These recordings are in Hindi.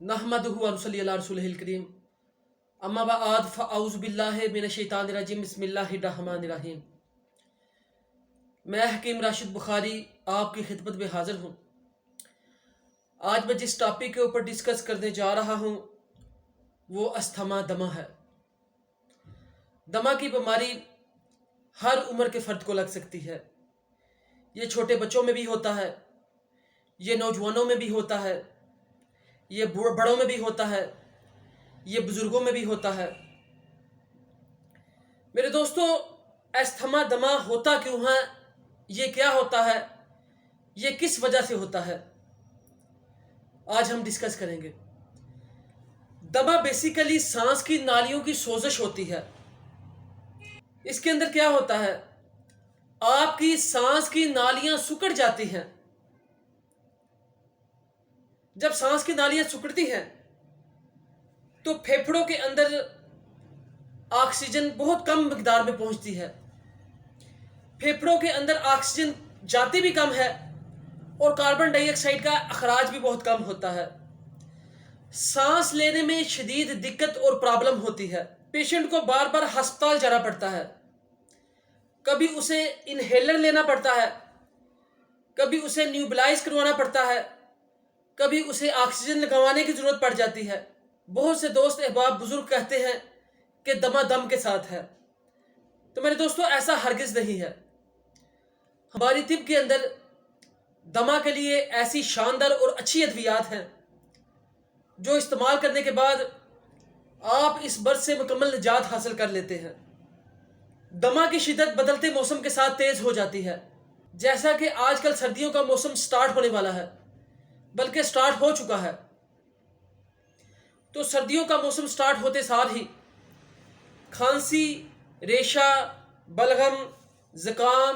नहमदुहु व नसल्ली अला रसूलिहिल करीम अम्मा बाद फ़अऊज़ु बिल्लाहि मिनश शैतानिर रजीम बिस्मिल्लाहिर रहमानिर रहीम। मैं हकीम राशिद बुखारी आपकी खिदमत में हाज़िर हूँ। आज मैं जिस टॉपिक के ऊपर डिस्कस करने जा रहा हूँ वो अस्थमा दमा है। दमा की बीमारी हर उम्र के फ़र्द को लग सकती है। ये छोटे बच्चों में भी होता है, ये नौजवानों में भी होता है, ये बड़ों में भी होता है, ये बुज़ुर्गों में भी होता है। मेरे दोस्तों, अस्थमा दमा होता क्यों है, ये क्या होता है, ये किस वजह से होता है, आज हम डिस्कस करेंगे। दमा बेसिकली सांस की नालियों की सोजिश होती है। इसके अंदर क्या होता है, आपकी सांस की नालियां सिकुड़ जाती हैं। जब सांस की नालियां सिकुड़ती हैं तो फेफड़ों के अंदर ऑक्सीजन बहुत कम मिकदार में पहुंचती है। फेफड़ों के अंदर ऑक्सीजन जाती भी कम है और कार्बन डाइऑक्साइड का अखराज भी बहुत कम होता है। सांस लेने में शदीद दिक्कत और प्रॉब्लम होती है। पेशेंट को बार बार अस्पताल जाना पड़ता है। कभी उसे इनहेलर लेना पड़ता है, कभी उसे न्यूबिलाइज करवाना पड़ता है, कभी उसे ऑक्सीजन लगवाने की जरूरत पड़ जाती है। बहुत से दोस्त अहबाब बुजुर्ग कहते हैं कि दमा दम के साथ है। तो मेरे दोस्तों, ऐसा हरगिज नहीं है। हमारी तिब के अंदर दमा के लिए ऐसी शानदार और अच्छी अद्वियात हैं जो इस्तेमाल करने के बाद आप इस बर्द से मुकम्मल निजात हासिल कर लेते हैं। दमा की शिद्दत बदलते मौसम के साथ तेज हो जाती है। जैसा कि आजकल सर्दियों का मौसम स्टार्ट होने वाला है, बल्कि स्टार्ट हो चुका है। तो सर्दियों का मौसम स्टार्ट होते सार ही खांसी, रेशा, बलगम, ज़ुकाम,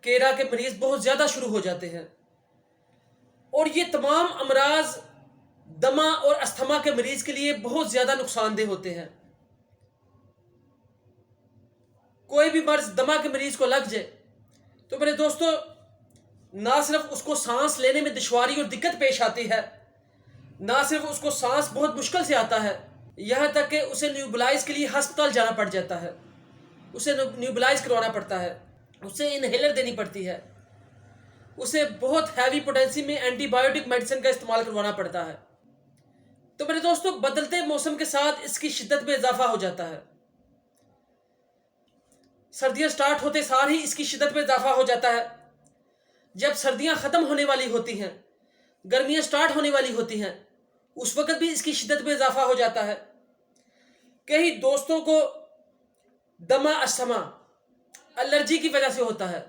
केरा के मरीज बहुत ज़्यादा शुरू हो जाते हैं। और ये तमाम अमराज दमा और अस्थमा के मरीज के लिए बहुत ज़्यादा नुकसानदेह होते हैं। कोई भी मर्ज दमा के मरीज को लग जाए तो मेरे दोस्तों, ना सिर्फ उसको सांस लेने में दुश्वारी और दिक्कत पेश आती है, ना सिर्फ उसको सांस बहुत मुश्किल से आता है, यहाँ तक कि उसे न्यूबिलाइज के लिए अस्पताल जाना पड़ जाता है। उसे न्यूबिलाइज करवाना पड़ता है, उसे इनहेलर देनी पड़ती है, उसे बहुत हैवी पोटेंसी में एंटीबायोटिक मेडिसिन का इस्तेमाल करवाना पड़ता है। तो मेरे दोस्तों, बदलते मौसम के साथ इसकी शिद्दत में इजाफा हो जाता है। सर्दियां स्टार्ट होते सार ही इसकी शिद्दत में इजाफा हो जाता है। जब सर्दियां खत्म होने वाली होती हैं, गर्मियां स्टार्ट होने वाली होती हैं, उस वक्त भी इसकी शिद्दत में इजाफा हो जाता है। कई दोस्तों को दमा अस्थमा एलर्जी की वजह से होता है।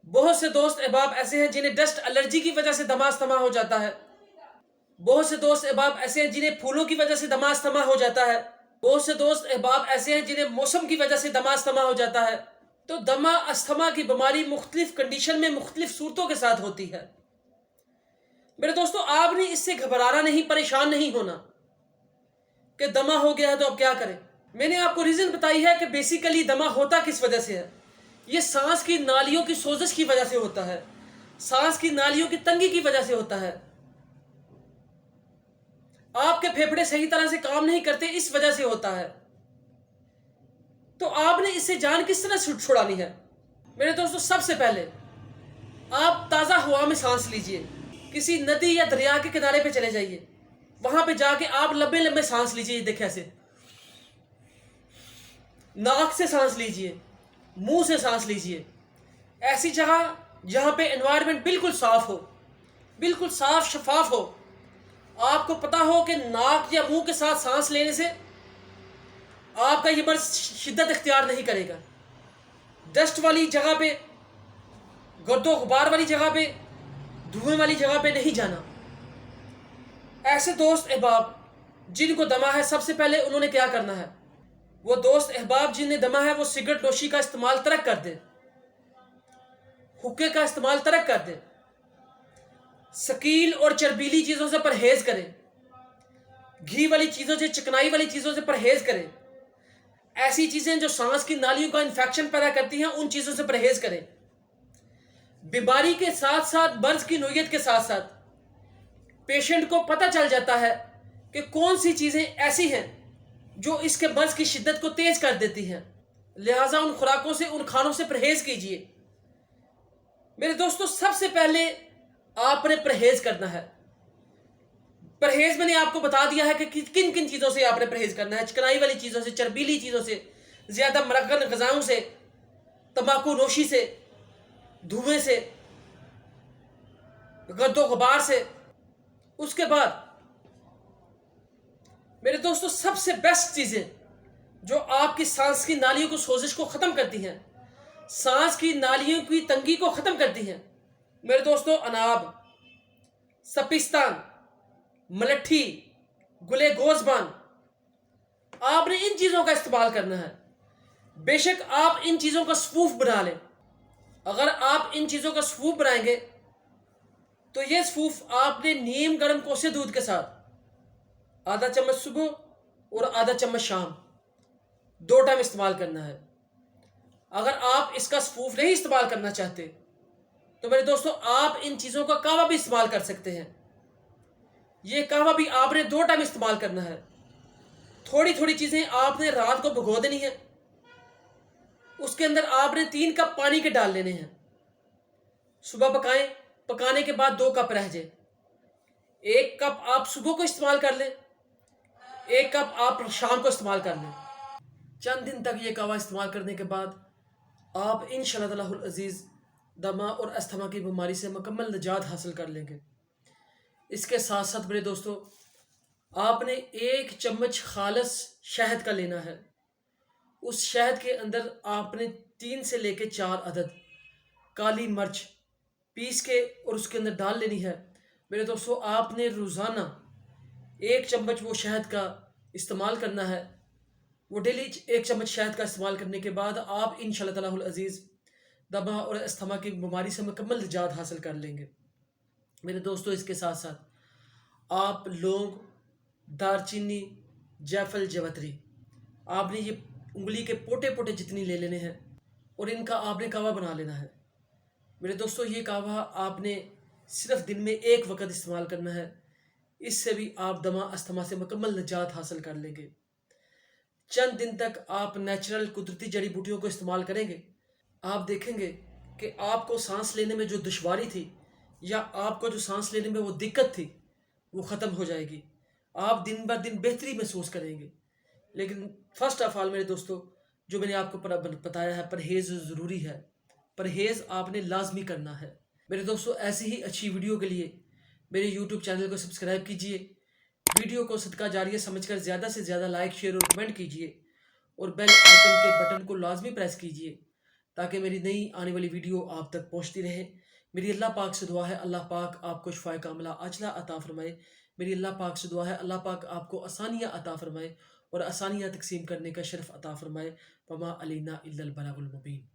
बहुत से दोस्त अहबाब ऐसे हैं जिन्हें डस्ट एलर्जी की वजह से दमा अस्थमा हो जाता है। बहुत से दोस्त अहबाब ऐसे हैं जिन्हें फूलों की वजह से दमा अस्थमा हो जाता है। बहुत से दोस्त अहबाब ऐसे हैं जिन्हें मौसम की वजह से दमा अस्थमा हो जाता है। तो दमा अस्थमा की बीमारी मुख्तलिफ कंडीशन में मुख्तलिफ सूरतों के साथ होती है। मेरे दोस्तों, आपने इससे घबराना नहीं, परेशान नहीं होना कि दमा हो गया है तो अब क्या करें। मैंने आपको रीजन बताई है कि बेसिकली दमा होता किस वजह से है। ये सांस की नालियों की सोजिश की वजह से होता है, सांस की नालियों की तंगी की वजह से होता है। आपके फेफड़े सही तरह से काम नहीं करते, इस वजह से होता है। तो आपने इससे जान किस तरह छुड़ानी है। मेरे दोस्तों, सबसे पहले आप ताज़ा हवा में सांस लीजिए। किसी नदी या दरिया के किनारे पे चले जाइए, वहां पे जाके आप लंबे लंबे सांस लीजिए। देखिए, ऐसे नाक से सांस लीजिए, मुंह से सांस लीजिए। ऐसी जगह जहां पे एनवायरनमेंट बिल्कुल साफ हो, बिल्कुल साफ शफाफ हो। आपको पता हो कि नाक या मुंह के साथ सांस लेने से आपका ये मर्ज शिद्दत इख्तियार नहीं करेगा। डस्ट वाली जगह पे, गर्दो गुबार वाली जगह पे, धुएं वाली जगह पे नहीं जाना। ऐसे दोस्त अहबाब जिनको दमा है, सबसे पहले उन्होंने क्या करना है, वो दोस्त अहबाब जिन्हें दमा है वो सिगरेट नोशी का इस्तेमाल तर्क कर दे, हुक्के का इस्तेमाल तर्क कर दे, शकील और चर्बीली चीज़ों से परहेज करें, घी वाली चीज़ों से, चिकनाई वाली चीज़ों से परहेज करें। ऐसी चीज़ें जो सांस की नालियों का इन्फेक्शन पैदा करती हैं, उन चीज़ों से परहेज करें। बीमारी के साथ साथ, मर्ज की नोयत के साथ साथ पेशेंट को पता चल जाता है कि कौन सी चीज़ें ऐसी हैं जो इसके मर्ज की शिद्दत को तेज कर देती हैं। लिहाजा उन खुराकों से, उन खानों से परहेज कीजिए। मेरे दोस्तों, सबसे पहले आपने परहेज करना है। परहेज मैंने आपको बता दिया है कि किन किन चीज़ों से आपने परहेज करना है। चिकनाई वाली चीज़ों से, चर्बीली चीज़ों से, ज़्यादा मरगन ग़िज़ाओं से, तंबाकू नोशी से, धुएं से, गद्दो गुबार से। उसके बाद मेरे दोस्तों, सबसे बेस्ट चीज़ें जो आपकी सांस की नालियों को, सोजिश को ख़त्म करती हैं, सांस की नालियों की तंगी को ख़त्म करती हैं, मेरे दोस्तों, अनाब, सपिस्तान, मलट्ठी, गुले गोज़बान, आपने इन चीज़ों का इस्तेमाल करना है। बेशक आप इन चीज़ों का सूफ बना लें। अगर आप इन चीज़ों का सूफ बनाएंगे तो ये सूफ आपने नीम गर्म कोसे दूध के साथ आधा चम्मच सुबह और आधा चम्मच शाम 2 टाइम इस्तेमाल करना है। अगर आप इसका सूफ नहीं इस्तेमाल करना चाहते तो मेरे दोस्तों, आप इन चीज़ों का कहवा भी इस्तेमाल कर सकते हैं। ये कहवा भी आपने 2 टाइम इस्तेमाल करना है। थोड़ी थोड़ी चीज़ें आपने रात को भिगो देनी है। उसके अंदर आपने 3 कप पानी के डाल लेने हैं। सुबह पकाएं, पकाने के बाद 2 कप रह जाए। 1 कप आप सुबह को इस्तेमाल कर लें, 1 कप आप शाम को इस्तेमाल कर लें। चंद दिन तक ये कहवा इस्तेमाल करने के बाद आप इंशाअल्लाह ताला अज़ीज़ दमा और अस्थमा की बीमारी से मुकम्मल निजात हासिल कर लेंगे। इसके साथ साथ मेरे दोस्तों, आपने 1 चम्मच खालस शहद का लेना है। उस शहद के अंदर आपने 3 से लेके 4 अदद काली मिर्च पीस के और उसके अंदर डाल लेनी है। मेरे दोस्तों, आपने रोज़ाना 1 चम्मच वो शहद का इस्तेमाल करना है। वो डेली 1 चम्मच शहद का इस्तेमाल करने के बाद आप इंशाअल्लाह ताला अज़ीज़ दमा और अस्थमा की बीमारी से मुकम्मल निजात हासिल कर लेंगे। मेरे दोस्तों, इसके साथ साथ आप लौंग, दारचीनी, जायफल, जवतरी, आपने ये उंगली के पोटे पोटे जितनी ले लेने हैं और इनका आपने कहवा बना लेना है। मेरे दोस्तों, ये कहवा आपने सिर्फ दिन में 1 वक्त इस्तेमाल करना है। इससे भी आप दमा अस्थमा से मुकम्मल निजात हासिल कर लेंगे। चंद दिन तक आप नेचुरल कुदरती जड़ी बूटियों को इस्तेमाल करेंगे, आप देखेंगे कि आपको सांस लेने में जो दुश्वारी थी या आपको जो सांस लेने में वो दिक्कत थी वो ख़त्म हो जाएगी। आप दिन ब दिन बेहतरी महसूस करेंगे। लेकिन फर्स्ट ऑफ ऑल मेरे दोस्तों, जो मैंने आपको बताया है, परहेज़ ज़रूरी है। परहेज़ आपने लाजमी करना है। मेरे दोस्तों, ऐसी ही अच्छी वीडियो के लिए मेरे यूट्यूब चैनल को सब्सक्राइब कीजिए। वीडियो को सदका जारिया समझकर ज़्यादा से ज़्यादा लाइक, शेयर और कमेंट कीजिए और बेल आइकन के बटन को लाजमी प्रेस कीजिए ताकि मेरी नई आने वाली वीडियो आप तक पहुंचती रहे। मेरी अल्लाह पाक से दुआ है, अल्लाह पाक आपको शिफाए कामिला अजला अता फरमाए। मेरी अल्लाह पाक से दुआ है, अल्लाह पाक आपको आसानियाँ अता फरमाए और आसानियाँ तकसीम करने का शर्फ अता फरमाए। वमा अलैना इल्लल बलागुल मुबीन।